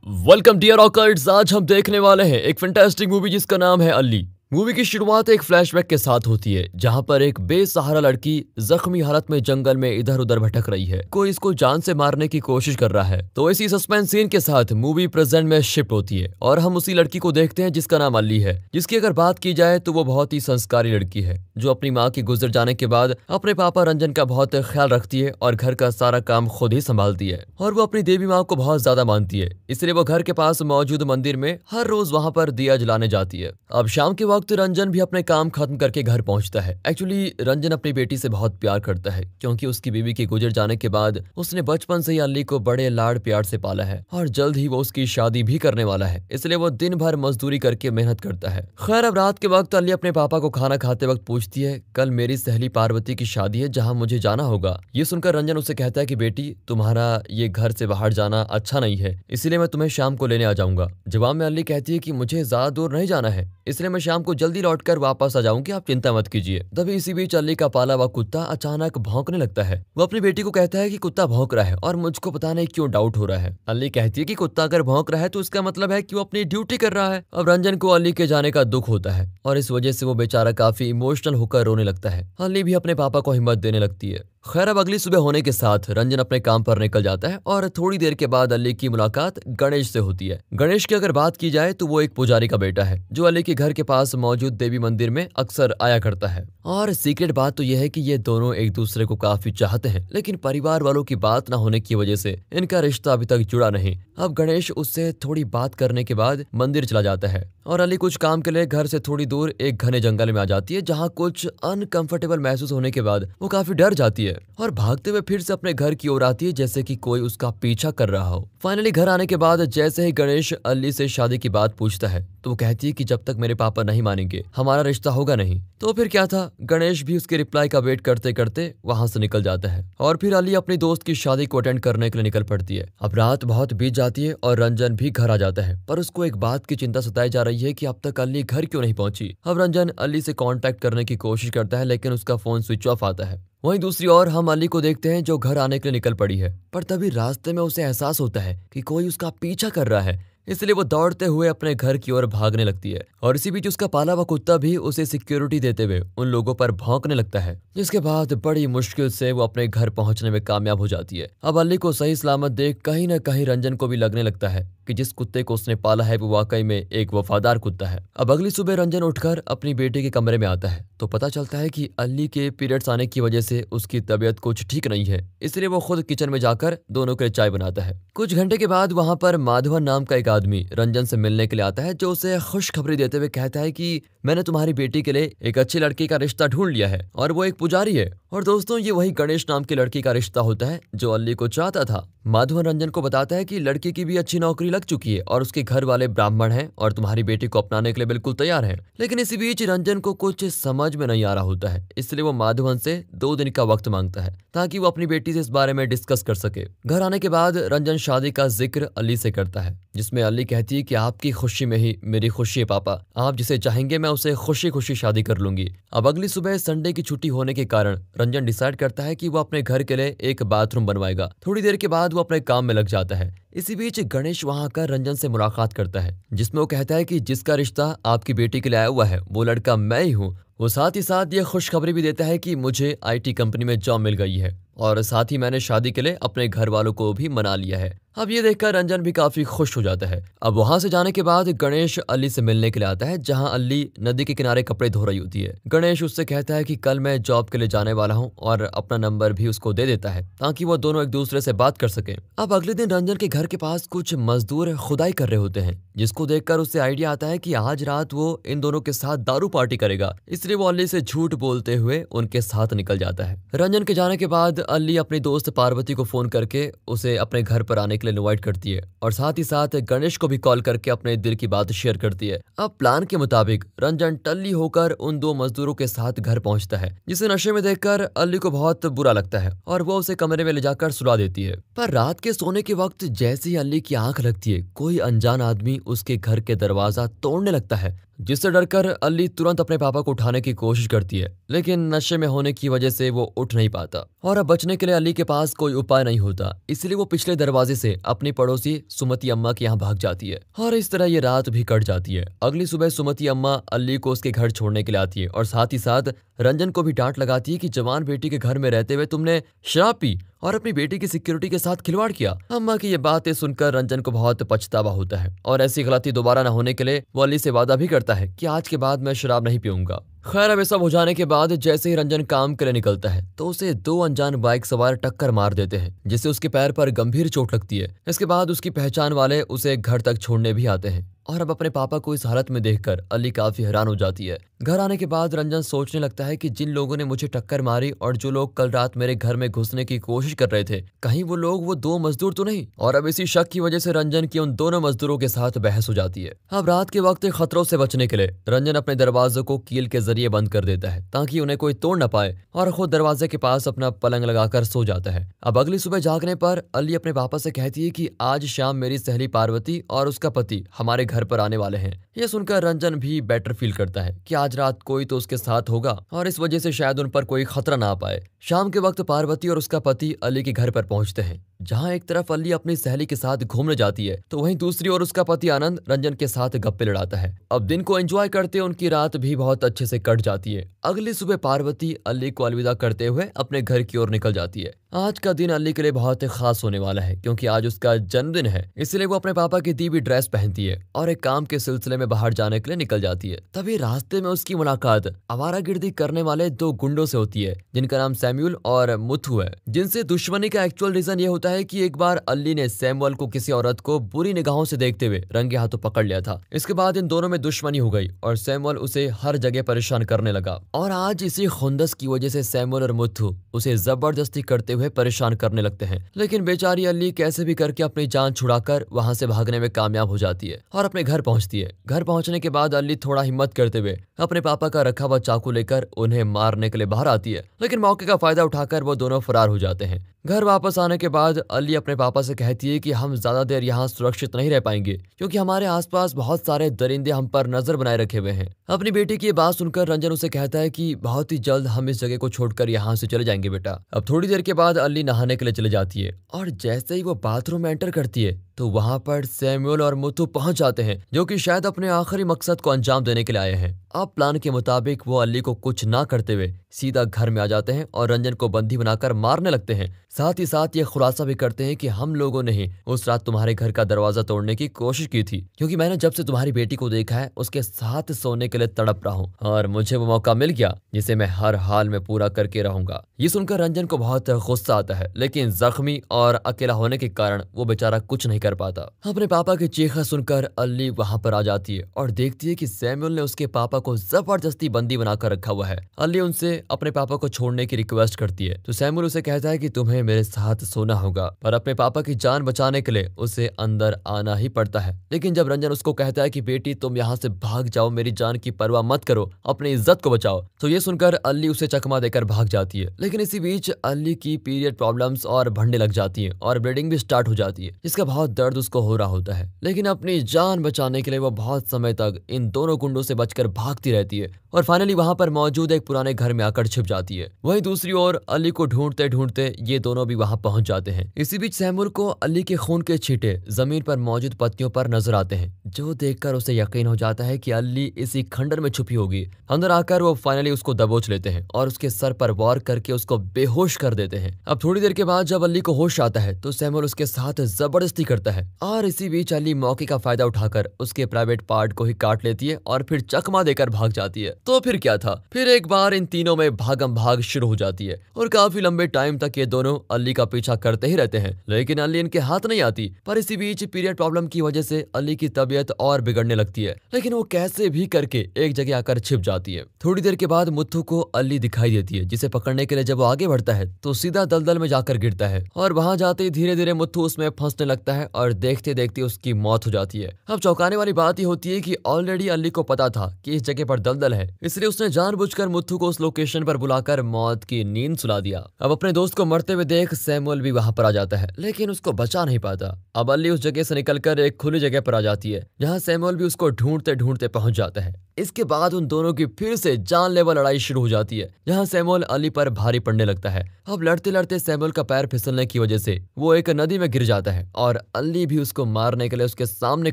Welcome dear ऑकर्ड्स। आज हम देखने वाले हैं एक फैंटास्टिक मूवी जिसका नाम है अली। मूवी की शुरुआत एक फ्लैशबैक के साथ होती है जहां पर एक बेसहारा लड़की जख्मी हालत में जंगल में इधर उधर भटक रही है। कोई इसको जान से मारने की कोशिश कर रहा है। तो इसी सस्पेंस सीन के साथ मूवी प्रेजेंट में शिफ्ट होती है और हम उसी लड़की को देखते हैं जिसका नाम अली है, जिसकी अगर बात की जाए तो वो बहुत ही संस्कारी लड़की है जो अपनी माँ के गुजर जाने के बाद अपने पापा रंजन का बहुत ख्याल रखती है और घर का सारा काम खुद ही संभालती है। और वो अपनी देवी माँ को बहुत ज्यादा मानती है, इसलिए वो घर के पास मौजूद मंदिर में हर रोज वहाँ पर दिया जलाने जाती है। अब शाम के वक्त रंजन भी अपने काम खत्म करके घर पहुंचता है। एक्चुअली रंजन अपनी बेटी से बहुत प्यार करता है क्योंकि उसकी बीवी के गुजर जाने के बाद उसने बचपन से ही अली को बड़े लाड़ प्यार से पाला है और जल्द ही वो उसकी शादी भी करने वाला है, इसलिए वो दिन भर मजदूरी करके मेहनत करता है। खैर अब रात के वक्त अली अपने पापा को खाना खाते वक्त पूछती है, कल मेरी सहेली पार्वती की शादी है जहाँ मुझे जाना होगा। ये सुनकर रंजन उससे कहता है कि बेटी तुम्हारा ये घर से बाहर जाना अच्छा नहीं है, इसलिए मैं तुम्हें शाम को लेने आ जाऊंगा। जवाब में अली कहती है कि मुझे ज्यादा दूर नहीं जाना है, इसलिए मैं शाम को जल्दी लौटकर वापस आ जाऊंगी, आप चिंता मत कीजिए। तभी इसी बीच अली का पाला हुआ कुत्ता अचानक भौंकने लगता है। वो अपनी बेटी को कहता है कि कुत्ता भौंक रहा है और मुझको पता नहीं क्यों डाउट हो रहा है। अली कहती है कि कुत्ता अगर भौंक रहा है तो इसका मतलब है कि वो अपनी ड्यूटी कर रहा है। अब रंजन को अली के जाने का दुख होता है और इस वजह से वो बेचारा काफी इमोशनल होकर रोने लगता है। अली भी अपने पापा को हिम्मत देने लगती है। खैर अब अगली सुबह होने के साथ रंजन अपने काम पर निकल जाता है और थोड़ी देर के बाद अली की मुलाकात गणेश से होती है। गणेश की अगर बात की जाए तो वो एक पुजारी का बेटा है जो अली के घर के पास मौजूद देवी मंदिर में अक्सर आया करता है। और सीक्रेट बात तो यह है कि ये दोनों एक दूसरे को काफी चाहते हैं, लेकिन परिवार वालों की बात न होने की वजह से इनका रिश्ता अभी तक जुड़ा नहीं। अब गणेश उससे थोड़ी बात करने के बाद मंदिर चला जाता है और अली कुछ काम के लिए घर से थोड़ी दूर एक घने जंगल में आ जाती है, जहाँ कुछ अनकंफर्टेबल महसूस होने के बाद वो काफी डर जाती है और भागते हुए फिर से अपने घर की ओर आती है जैसे कि कोई उसका पीछा कर रहा हो। फाइनली घर आने के बाद जैसे ही गणेश अली से शादी की बात पूछता है तो वो कहती है कि जब तक मेरे पापा नहीं मानेंगे हमारा रिश्ता होगा नहीं। तो फिर क्या था, गणेश भी उसके रिप्लाई का वेट करते करते वहां से निकल जाता है और फिर अली अपनी दोस्त की शादी को अटेंड करने के लिए निकल पड़ती है। अब रात बहुत बीत जाती है और रंजन भी घर आ जाता है, पर उसको एक बात की चिंता सताई जा रही है कि अब तक अली घर क्यों नहीं पहुंची। अब रंजन अली से कांटेक्ट करने की कोशिश करता है लेकिन उसका फोन स्विच ऑफ आता है। वहीं दूसरी ओर हम अली को देखते हैं जो घर आने के लिए निकल पड़ी है, पर तभी रास्ते में उसे एहसास होता है कि कोई उसका पीछा कर रहा है, इसलिए वो दौड़ते हुए अपने घर की ओर भागने लगती है। और इसी बीच उसका पाला हुआ कुत्ता भी उसे सिक्योरिटी देते हुए उन लोगों पर भौंकने लगता है, जिसके बाद बड़ी मुश्किल से वो अपने घर पहुंचने में कामयाब हो जाती है। अब अली को सही सलामत देख कहीं न कहीं रंजन को भी लगने लगता है कि जिस कुत्ते को उसने पाला है वो वाकई में एक वफादार कुत्ता है। अब अगली सुबह रंजन उठकर अपनी बेटी के कमरे में आता है तो पता चलता है कि अली के पीरियड्स आने की वजह से उसकी तबीयत कुछ ठीक नहीं है, इसलिए वो खुद किचन में जाकर दोनों के लिए चाय बनाता है। कुछ घंटे के बाद वहां पर माधवन नाम का एक आदमी रंजन से मिलने के लिए आता है जो उसे खुशखबरी देते हुए कहता है कि मैंने तुम्हारी बेटी के लिए एक अच्छी लड़की का रिश्ता ढूंढ लिया है और वो एक पुजारी है। और दोस्तों ये वही गणेश नाम की लड़की का रिश्ता होता है जो अली को चाहता था। माधवन रंजन को बताता है कि लड़की की भी अच्छी नौकरी लग चुकी है और उसके घर वाले ब्राह्मण हैं और तुम्हारी बेटी को अपनाने के लिए बिल्कुल तैयार हैं। लेकिन इसी बीच रंजन को कुछ समझ में नहीं आ रहा होता है, इसलिए वो माधवन से 2 दिन का वक्त मांगता है ताकि वो अपनी बेटी से इस बारे में डिस्कस कर सके। घर आने के बाद रंजन शादी का जिक्र अली से करता है, जिसमें अली कहती है कि आपकी खुशी में ही मेरी खुशी है पापा, आप जिसे चाहेंगे मैं उसे खुशी खुशी शादी कर लूंगी। अब अगली सुबह संडे की छुट्टी होने के कारण रंजन डिसाइड करता है कि वो अपने घर के लिए एक बाथरूम बनवाएगा। थोड़ी देर के बाद वो अपने काम में लग जाता है। इसी बीच गणेश वहां आकर रंजन से मुलाकात करता है, जिसमें वो कहता है कि जिसका रिश्ता आपकी बेटी के लिए आया हुआ है वो लड़का मैं ही हूँ। वो साथ ही साथ ये खुशखबरी भी देता है कि मुझे IT कंपनी में जॉब मिल गई है और साथ ही मैंने शादी के लिए अपने घर वालों को भी मना लिया है। अब ये देखकर रंजन भी काफी खुश हो जाता है। अब वहां से जाने के बाद गणेश अली से मिलने के लिए आता है, जहां अली नदी के किनारे कपड़े धो रही होती है। गणेश उससे कहता है कि कल मैं जॉब के लिए जाने वाला हूं और अपना नंबर भी उसको दे देता है ताकि वो दोनों एक दूसरे से बात कर सके। अब अगले दिन रंजन के घर के पास कुछ मजदूर खुदाई कर रहे होते हैं, जिसको देखकर उसे आइडिया आता है कि आज रात वो इन दोनों के साथ दारू पार्टी करेगा, इसलिए वो अली से झूठ बोलते हुए उनके साथ निकल जाता है। रंजन के जाने के बाद अली अपनी दोस्त पार्वती को फोन करके उसे अपने घर पर आने के लिए इनवाइट करती है और साथ ही साथ गणेश को भी कॉल करके अपने दिल की बात शेयर करती है। अब प्लान के मुताबिक रंजन टल्ली होकर उन 2 मजदूरों के साथ घर पहुंचता है, जिसे नशे में देखकर अली को बहुत बुरा लगता है और वो उसे कमरे में ले जाकर सुला देती है। पर रात के सोने के वक्त जैसे ही अली की आंख लगती है कोई अनजान आदमी उसके घर के दरवाजा तोड़ने लगता है। जिससे डरकर अल्ली तुरंत अपने पापा को उठाने की कोशिश करती है, लेकिन नशे में होने की वजह से वो उठ नहीं पाता और अब बचने के लिए अल्ली के पास कोई उपाय नहीं होता। इसलिए वो पिछले दरवाजे से अपनी पड़ोसी सुमति अम्मा के यहाँ भाग जाती है और इस तरह ये रात भी कट जाती है। अगली सुबह सुमति अम्मा अल्ली को उसके घर छोड़ने के लिए आती है और साथ ही साथ रंजन को भी डांट लगाती है कि जवान बेटी के घर में रहते हुए तुमने शराब पी और अपनी बेटी की सिक्योरिटी के साथ खिलवाड़ किया। अम्मा की ये बातें सुनकर रंजन को बहुत पछतावा होता है और ऐसी गलती दोबारा न होने के लिए वो अली से वादा भी करता है कि आज के बाद मैं शराब नहीं पीऊंगा। खैर, अब सब हो जाने के बाद जैसे ही रंजन काम के लिए निकलता है तो उसे दो अनजान बाइक सवार टक्कर मार देते हैं, जिससे उसके पैर पर गंभीर चोट लगती है। इसके बाद उसकी पहचान वाले उसे घर तक छोड़ने भी आते हैं और अब अपने पापा को इस हालत में देखकर अली काफी हैरान हो जाती है। घर आने के बाद रंजन सोचने लगता है कि जिन लोगों ने मुझे टक्कर मारी और जो लोग कल रात मेरे घर में घुसने की कोशिश कर रहे थे, कहीं वो लोग वो दो मजदूर तो नहीं। और अब इसी शक की वजह से रंजन की उन दोनों मजदूरों के साथ बहस हो जाती है। अब रात के वक्त खतरों से बचने के लिए रंजन अपने दरवाजों को कील के जरिए बंद कर देता है ताकि उन्हें कोई तोड़ न पाए और खुद दरवाजे के पास अपना पलंग लगाकर सो जाता है। अब अगली सुबह जागने पर अली अपने पापा से कहती है कि आज शाम मेरी सहेली पार्वती और उसका पति हमारे घर पर आने वाले हैं। यह सुनकर रंजन भी बेटर फील करता है कि आज रात कोई तो उसके साथ होगा और इस वजह से शायद उन पर कोई खतरा ना आ पाए। शाम के वक्त पार्वती और उसका पति अली के घर पर पहुंचते हैं, जहां एक तरफ अली अपनी सहेली के साथ घूमने जाती है तो वहीं दूसरी ओर उसका पति आनंद रंजन के साथ गप्पे लड़ाता है। अब दिन को एंजॉय करते उनकी रात भी बहुत अच्छे से कट जाती है। अगली सुबह पार्वती अली को अलविदा करते हुए अपने घर की ओर निकल जाती है। आज का दिन अली के लिए बहुत खास होने वाला है क्योंकि आज उसका जन्मदिन है, इसलिए वो अपने पापा की दी हुई ड्रेस पहनती है और एक काम के सिलसिले में बाहर जाने के लिए निकल जाती है। तभी रास्ते में उसकी मुलाकात आवारागर्दी करने वाले दो गुंडों से होती है जिनका नाम सैमुअल और मुथु है, जिनसे दुश्मनी का एक्चुअल रीजन ये होता है कि एक बार अली ने सैमुअल को किसी औरत को बुरी निगाहों से देखते हुए रंगे हाथों पकड़ लिया था। इसके बाद इन दोनों में दुश्मनी हो गई और सैमुअल उसे हर जगह परेशान करने लगा और आज इसी खुंदस की वजह से सैमुअल और मुथु उसे जबरदस्ती करते हुए परेशान करने लगते हैं। लेकिन बेचारी अली कैसे भी करके अपनी जान छुड़ाकर वहां से भागने में कामयाब हो जाती है और अपने घर पहुंचती है। घर पहुंचने के बाद अली थोड़ा हिम्मत करते हुए अपने पापा का रखा हुआ चाकू लेकर उन्हें मारने के लिए बाहर आती है, लेकिन मौके का फायदा उठाकर वो दोनों फरार हो जाते हैं। घर वापस आने के बाद अली अपने पापा से कहती है कि हम ज्यादा देर यहाँ सुरक्षित नहीं रह पाएंगे क्योंकि हमारे आसपास बहुत सारे दरिंदे हम पर नजर बनाए रखे हुए हैं। अपनी बेटी की ये बात सुनकर रंजन उसे कहता है कि बहुत ही जल्द हम इस जगह को छोड़कर यहाँ से चले जाएंगे बेटा। अब थोड़ी देर के बाद अली नहाने के लिए चले जाती है और जैसे ही वो बाथरूम में एंटर करती है तो वहां पर सैमुअल और मुथु पहुंच जाते हैं, जो कि शायद अपने आखिरी मकसद को अंजाम देने के लिए आए हैं। अब प्लान के मुताबिक वो अली को कुछ ना करते हुए सीधा घर में आ जाते हैं और रंजन को बंदी बनाकर मारने लगते हैं। साथ ही साथ ये खुलासा भी करते हैं कि हम लोगों ने ही उस रात तुम्हारे घर का दरवाजा तोड़ने की कोशिश की थी क्योंकि मैंने जब से तुम्हारी बेटी को देखा है उसके साथ सोने के लिए तड़प रहा हूँ और मुझे वो मौका मिल गया जिसे मैं हर हाल में पूरा करके रहूंगा। ये सुनकर रंजन को बहुत गुस्सा आता है, लेकिन जख्मी और अकेला होने के कारण वो बेचारा कुछ नहीं कर पाता। अपने पापा की चीखा सुनकर अली वहां पर आ जाती है और देखती है कि सैमुअल ने उसके पापा को जबरदस्ती बंदी बनाकर रखा हुआ है। अली उनसे अपने पापा को छोड़ने की रिक्वेस्ट करती है तो सैमुअल उसे कहता है कि तुम्हें मेरे साथ सोना होगा, पर अपने पापा की जान बचाने के लिए उसे अंदर आना ही पड़ता है। लेकिन जब रंजन उसको कहता है कि बेटी तुम यहाँ से भाग जाओ, मेरी जान की परवाह मत करो, अपनी इज्जत को बचाओ, तो ये सुनकर अली उसे चकमा देकर भाग जाती है। लेकिन इसी बीच अली की पीरियड प्रॉब्लम्स और बढ़ने लग जाती है और ब्लीडिंग भी स्टार्ट हो जाती है, जिसका बहुत दर्द उसको हो रहा होता है। लेकिन अपनी जान बचाने के लिए वो बहुत समय तक इन दोनों गुंडों से बचकर भागती रहती है और फाइनली वहां पर मौजूद एक पुराने घर में आकर छिप जाती है। वहीं दूसरी ओर अली को ढूंढते ढूंढते ये दोनों भी वहां पहुंच जाते हैं। इसी बीच सैमुअल को अली के खून के छींटे जमीन पर मौजूद पत्तियों पर नजर आते हैं, जो देखकर उसे यकीन हो जाता है कि अली इसी खंडर में छुपी होगी। अंदर आकर वो फाइनली उसको दबोच लेते हैं और उसके सर पर वार करके उसको बेहोश कर देते हैं। अब थोड़ी देर के बाद जब अली को होश आता है तो सैमुअल उसके साथ जबरदस्ती करता है और इसी बीच अली मौके का फायदा उठाकर उसके प्राइवेट पार्ट को ही काट लेती है और फिर चकमा देकर भाग जाती है। तो फिर क्या था, फिर एक बार इन तीनों में भागम भाग शुरू हो जाती है और काफी लंबे टाइम तक ये दोनों अली का पीछा करते ही रहते हैं, लेकिन अली इनके हाथ नहीं आती। पर इसी बीच पीरियड प्रॉब्लम की वजह से अली की तबीयत और बिगड़ने लगती है, लेकिन वो कैसे भी करके एक जगह आकर छिप जाती है। थोड़ी देर के बाद मुथु को अली दिखाई देती है, जिसे पकड़ने के लिए जब वो आगे बढ़ता है तो सीधा दलदल में जाकर गिरता है और वहां जाते ही धीरे धीरे मुथु उसमें फंसने लगता है और देखते देखते उसकी मौत हो जाती है। अब चौंकाने वाली बात ये होती है कि ऑलरेडी अली को पता था कि इस जगह पर दलदल है, इसलिए उसने जानबूझकर मुथु को उस लोकेशन पर बुलाकर मौत की नींद सुला दिया। अब अपने दोस्त को मरते हुए देख सैमुअल भी वहां पर आ जाता है, लेकिन उसको बचा नहीं पाता। अब अली उस जगह से निकलकर एक खुली जगह पर आ जाती है, जहां सैमुअल भी उसको ढूंढते ढूंढते पहुंच जाता है। इसके बाद उन दोनों की फिर से जानलेवा लड़ाई शुरू हो जाती है, जहां सैमुअल अली पर भारी पड़ने लगता है। अब लड़ते लड़ते सैमुअल का पैर फिसलने की वजह से वो एक नदी में गिर जाता है और अली भी उसको मारने के लिए उसके सामने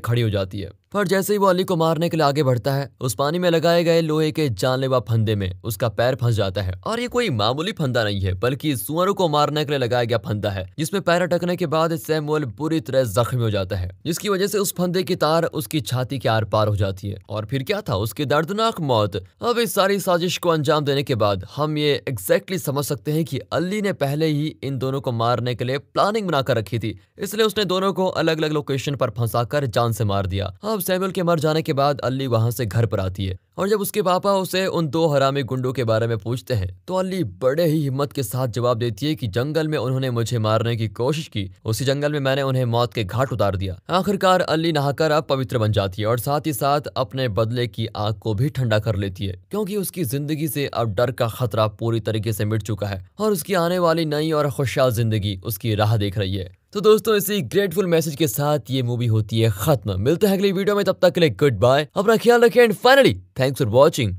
खड़ी हो जाती है। पर जैसे ही वो अली को मारने के लिए आगे बढ़ता है, उस पानी में लगाए गए लोहे के जानलेवा फंदे में उसका पैर फंस जाता है। और ये कोई मामूली फंदा नहीं है, बल्कि सुअरों को मारने के लिए लगाया गया फंदा है, जिसमें पैर अटकने के बाद सैमुअल बुरी तरह जख्मी हो जाता है, जिसकी वजह से उस फंदे की तार उसकी छाती के आर पार हो जाती है। और फिर क्या था, उसकी दर्दनाक मौत। अब इस सारी साजिश को अंजाम देने के बाद हम ये एग्जैक्टली समझ सकते हैं कि अली ने पहले ही इन दोनों को मारने के लिए प्लानिंग बनाकर रखी थी, इसलिए उसने दोनों को अलग अलग लोकेशन पर फंसाकर जान से मार दिया। अब सैमुअल के मर जाने के बाद अली वहां से घर पर आती है, और जब उसके पापा उसे उन दो हरामी गुंडों के बारे में पूछते हैं, तो अली बड़े ही हिम्मत के साथ जवाब देती है कि जंगल में उन्होंने मुझे मारने की कोशिश की, उसी जंगल में मैंने उन्हें मौत के घाट उतार दिया। आखिरकार अली नहाकर अब पवित्र बन जाती है और साथ ही साथ अपने बदले की आग को भी ठंडा कर लेती है, क्योंकि उसकी जिंदगी से अब डर का खतरा पूरी तरीके से मिट चुका है और उसकी आने वाली नई और खुशहाल जिंदगी उसकी राह देख रही है। तो दोस्तों, इसी ग्रेटफुल मैसेज के साथ ये मूवी होती है खत्म। मिलते हैं अगली वीडियो में, तब तक के लिए गुड बाय, अपना ख्याल रखें and finally thanks for watching.